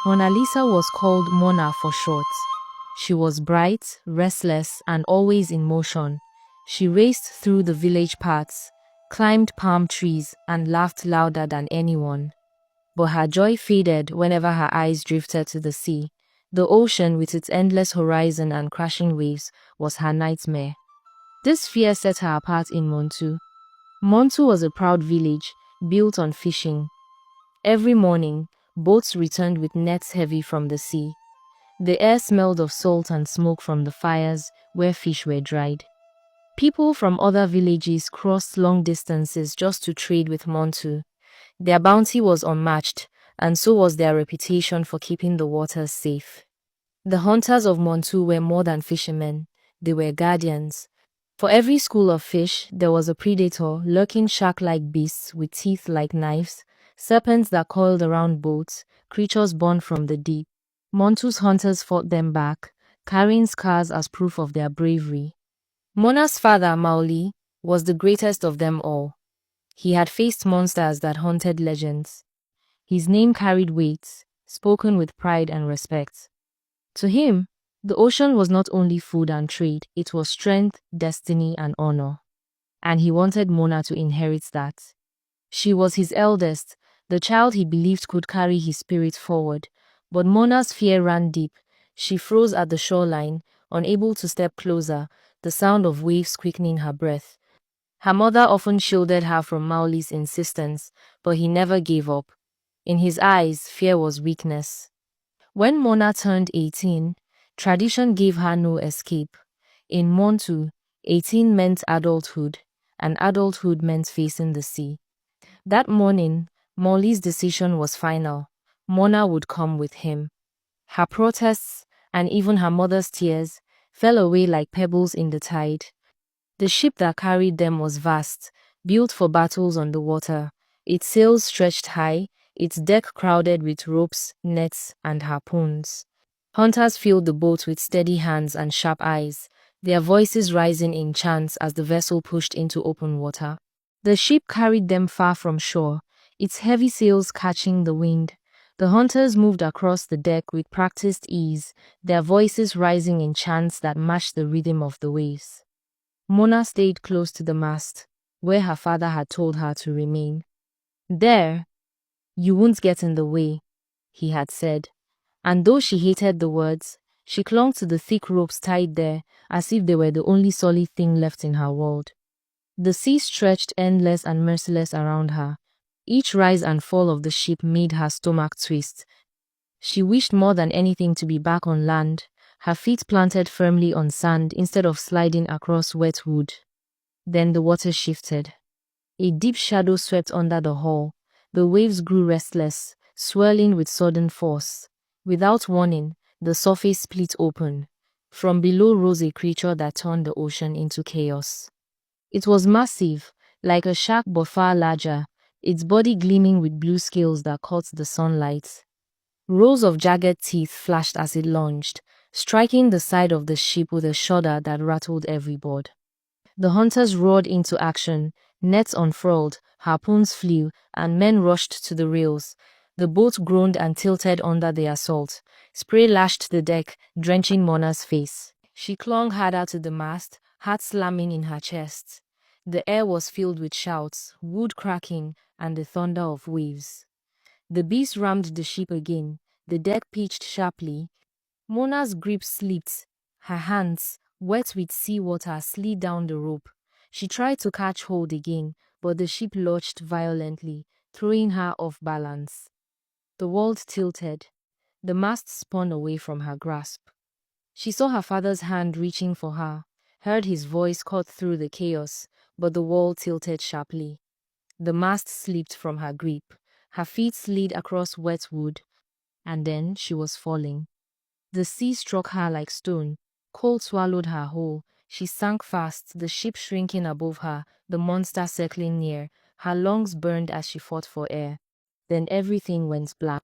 Mona Lisa was called Mona for short. She was bright, restless, and always in motion. She raced through the village paths, climbed palm trees, and laughed louder than anyone. But her joy faded whenever her eyes drifted to the sea. The ocean, with its endless horizon and crashing waves, was her nightmare. This fear set her apart in Montu. Montu was a proud village, built on fishing. Every morning, boats returned with nets heavy from the sea. The air smelled of salt and smoke from the fires where fish were dried. People from other villages crossed long distances just to trade with Montu. Their bounty was unmatched, and so was their reputation for keeping the waters safe. The hunters of Montu were more than fishermen, they were guardians. For every school of fish, there was a predator, lurking shark-like beasts with teeth like knives, serpents that coiled around boats, creatures born from the deep. Montu's hunters fought them back, carrying scars as proof of their bravery. Mona's father, Maoli, was the greatest of them all. He had faced monsters that haunted legends. His name carried weight, spoken with pride and respect. To him, the ocean was not only food and trade, it was strength, destiny, and honor. And he wanted Mona to inherit that. She was his eldest, the child he believed could carry his spirit forward. But Mona's fear ran deep. She froze at the shoreline, unable to step closer, the sound of waves quickening her breath. Her mother often shielded her from Mauli's insistence, but he never gave up. In his eyes, fear was weakness. When Mona turned 18, tradition gave her no escape. In Montu, 18 meant adulthood, and adulthood meant facing the sea. That morning, Mauli's decision was final. Mona would come with him. Her protests, and even her mother's tears, fell away like pebbles in the tide. The ship that carried them was vast, built for battles on the water. Its sails stretched high, its deck crowded with ropes, nets, and harpoons. Hunters filled the boat with steady hands and sharp eyes, their voices rising in chants as the vessel pushed into open water. The ship carried them far from shore, its heavy sails catching the wind. The hunters moved across the deck with practiced ease, their voices rising in chants that matched the rhythm of the waves. Mona stayed close to the mast, where her father had told her to remain. "There, you won't get in the way," he had said. And though she hated the words, she clung to the thick ropes tied there as if they were the only solid thing left in her world. The sea stretched endless and merciless around her. Each rise and fall of the ship made her stomach twist. She wished more than anything to be back on land, her feet planted firmly on sand instead of sliding across wet wood. Then the water shifted. A deep shadow swept under the hull. The waves grew restless, swirling with sudden force. Without warning, the surface split open. From below rose a creature that turned the ocean into chaos. It was massive, like a shark but far larger, its body gleaming with blue scales that caught the sunlight. Rows of jagged teeth flashed as it lunged, striking the side of the ship with a shudder that rattled every board. The hunters roared into action, nets unfurled, harpoons flew, and men rushed to the rails. The boat groaned and tilted under the assault. Spray lashed the deck, drenching Mona's face. She clung harder to the mast, heart slamming in her chest. The air was filled with shouts, wood cracking, and the thunder of waves. The beast rammed the ship again. The deck pitched sharply. Mona's grip slipped. Her hands, wet with seawater, slid down the rope. She tried to catch hold again, but the ship lurched violently, throwing her off balance. The world tilted. The mast spun away from her grasp. She saw her father's hand reaching for her, heard his voice cut through the chaos, but the wall tilted sharply. The mast slipped from her grip. Her feet slid across wet wood, and then she was falling. The sea struck her like stone. Cold swallowed her whole. She sank fast, the ship shrinking above her, the monster circling near. Her lungs burned as she fought for air. Then everything went black.